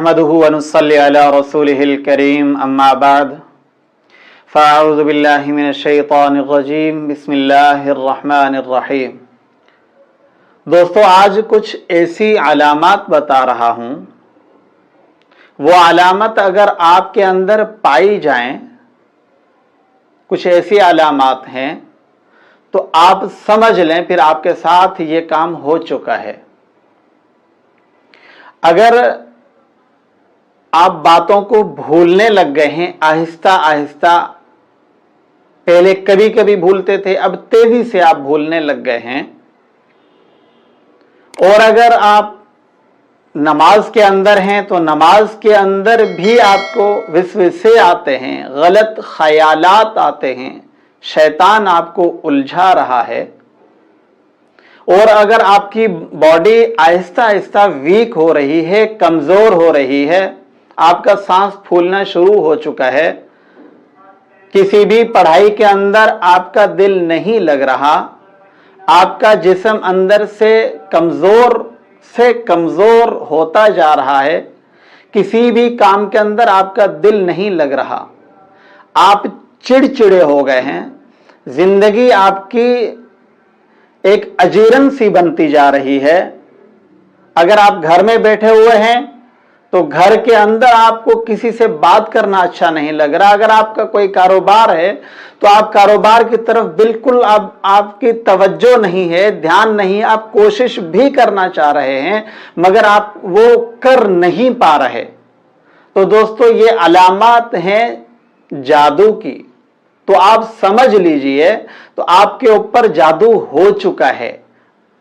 نحمده ونصلي على رسوله الكريم اما بعد فاعوذ باللہ من الشیطان الرجیم بسم اللہ الرحمن الرحیم۔ دوستو، آج کچھ ایسی علامات بتا رہا ہوں، وہ علامت اگر آپ کے اندر پائی جائیں، کچھ ایسی علامات ہیں تو آپ سمجھ لیں پھر آپ کے ساتھ یہ کام ہو چکا ہے۔ اگر آپ باتوں کو بھولنے لگ گئے ہیں آہستہ آہستہ، پہلے کبھی کبھی بھولتے تھے، اب تیزی سے آپ بھولنے لگ گئے ہیں، اور اگر آپ نماز کے اندر ہیں تو نماز کے اندر بھی آپ کو وسوسے آتے ہیں، غلط خیالات آتے ہیں، شیطان آپ کو الجھا رہا ہے، اور اگر آپ کی باڈی آہستہ آہستہ ویک ہو رہی ہے، کمزور ہو رہی ہے، آپ کا سانس پھولنا شروع ہو چکا ہے، کسی بھی پڑھائی کے اندر آپ کا دل نہیں لگ رہا، آپ کا جسم اندر سے کمزور ہوتا جا رہا ہے، کسی بھی کام کے اندر آپ کا دل نہیں لگ رہا، آپ چڑچڑے ہو گئے ہیں، زندگی آپ کی ایک اجیرن سی بنتی جا رہی ہے۔ اگر آپ گھر میں بیٹھے ہوئے ہیں تو گھر کے اندر آپ کو کسی سے بات کرنا اچھا نہیں لگ رہا، اگر آپ کا کوئی کاروبار ہے تو آپ کاروبار کی طرف بالکل آپ کی توجہ نہیں ہے، دھیان نہیں، آپ کوشش بھی کرنا چاہ رہے ہیں مگر آپ وہ کر نہیں پا رہے، تو دوستو یہ علامات ہیں جادو کی، تو آپ سمجھ لیجئے تو آپ کے اوپر جادو ہو چکا ہے،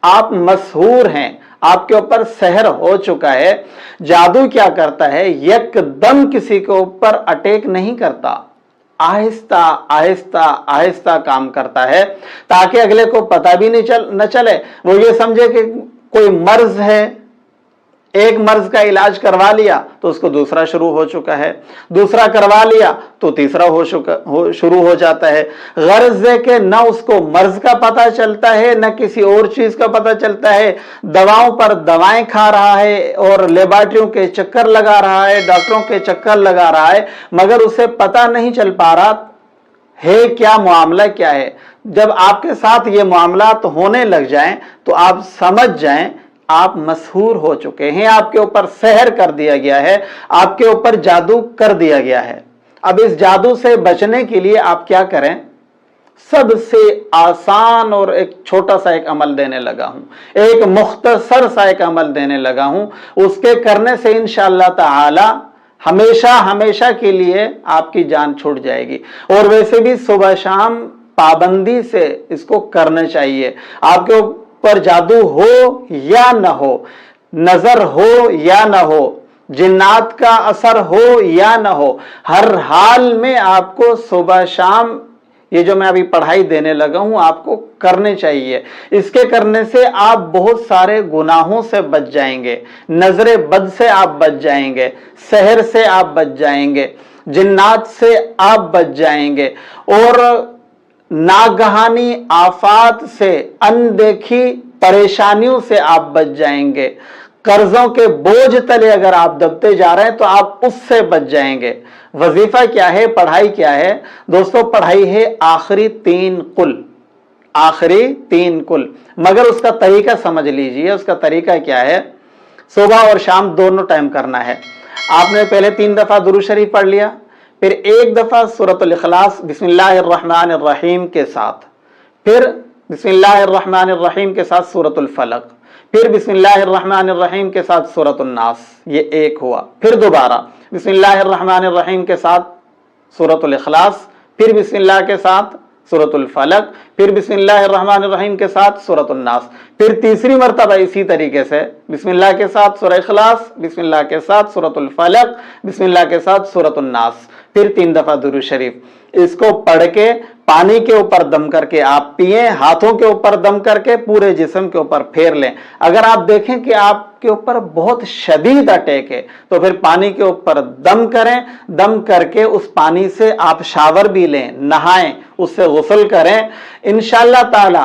آپ مسحور ہیں، آپ کے اوپر سحر ہو چکا ہے۔ جادو کیا کرتا ہے؟ یک دم کسی کے اوپر اٹیک نہیں کرتا، آہستہ آہستہ آہستہ کام کرتا ہے، تاکہ اگلے کو پتہ بھی نہ چلے، وہ یہ سمجھے کہ کوئی مرض ہے، ایک مرض کا علاج کروا لیا تو اس کو دوسرا شروع ہو چکا ہے، دوسرا کروا لیا تو تیسرا شروع ہو جاتا ہے، غرض ہے کہ نہ اس کو مرض کا پتہ چلتا ہے نہ کسی اور چیز کا پتہ چلتا ہے، دواؤں پر دوائیں کھا رہا ہے اور لیبارٹریوں کے چکر لگا رہا ہے، ڈاکٹروں کے چکر لگا رہا ہے، مگر اسے پتہ نہیں چل پا رہا ہے کیا معاملہ کیا ہے۔ جب آپ کے ساتھ یہ معاملات ہونے لگ جائیں تو آپ سمجھ جائیں آپ مسحور ہو چکے ہیں، آپ کے اوپر سحر کر دیا گیا ہے، آپ کے اوپر جادو کر دیا گیا ہے۔ اب اس جادو سے بچنے کے لیے آپ کیا کریں؟ سب سے آسان اور ایک چھوٹا سا ایک عمل دینے لگا ہوں، ایک مختصر سا ایک عمل دینے لگا ہوں، اس کے کرنے سے انشاءاللہ تعالی ہمیشہ کے لیے آپ کی جان چھوٹ جائے گی، اور ویسے بھی صبح شام پابندی سے اس کو کرنا چاہیے۔ آپ کے پر جادو ہو یا نہ ہو، نظر ہو یا نہ ہو، جنات کا اثر ہو یا نہ ہو، ہر حال میں آپ کو صبح شام یہ جو میں ابھی پڑھائی دینے لگا ہوں آپ کو کرنے چاہیے۔ اس کے کرنے سے آپ بہت سارے گناہوں سے بچ جائیں گے، نظر بد سے آپ بچ جائیں گے، سحر سے آپ بچ جائیں گے، جنات سے آپ بچ جائیں گے، اور ناگہانی آفات سے، اندیکھی پریشانیوں سے آپ بچ جائیں گے، قرضوں کے بوجھ تلے اگر آپ دبتے جا رہے ہیں تو آپ اس سے بچ جائیں گے۔ وظیفہ کیا ہے؟ پڑھائی کیا ہے؟ دوستو پڑھائی ہے آخری 3 قل، آخری 3 قل، مگر اس کا طریقہ سمجھ لیجئے، اس کا طریقہ کیا ہے؟ صبح اور شام دونوں ٹائم کرنا ہے۔ آپ نے پہلے 3 دفعہ درود شریف پڑھ لیا، پھر 1 دفعہ سورۃ الاخلاص بسم اللہ الرحمن الرحیم کے ساتھ، پھر بسم اللہ الرحمن الرحیم کے ساتھ سورۃ الفلق، پھر بسم اللہ الرحمن الرحیم کے ساتھ سورۃ الناس، یہ ایک ہوا، پھر دوبارہ بسم اللہ الرحمن الرحیم کے ساتھ سورۃ الاخلاص، پھر بسم اللہ کے ساتھ سورۃ الفلق، پھر بسم اللہ الرحمن الرحیم کے ساتھ سورۃ الناس، پھر تیسری مرتبہ اسی طریقے سے بسم اللہ کے ساتھ سورہ اخلاص، بسم اللہ کے ساتھ سورۃ الفلق، بسم اللہ کے ساتھ سورۃ الناس، پھر 3 دفعہ درود شریف۔ اس کو پڑھ کے پانی کے اوپر دم کر کے آپ پئیں، ہاتھوں کے اوپر دم کر کے پورے جسم کے اوپر پھیر لیں۔ اگر آپ دیکھیں کہ آپ کے اوپر بہت شدید اٹیک ہے تو پھر پانی کے اوپر دم کریں، دم کر کے اس پانی سے آپ شاور بھی لیں، نہائیں، اس سے غسل کریں، انشاءاللہ تعالی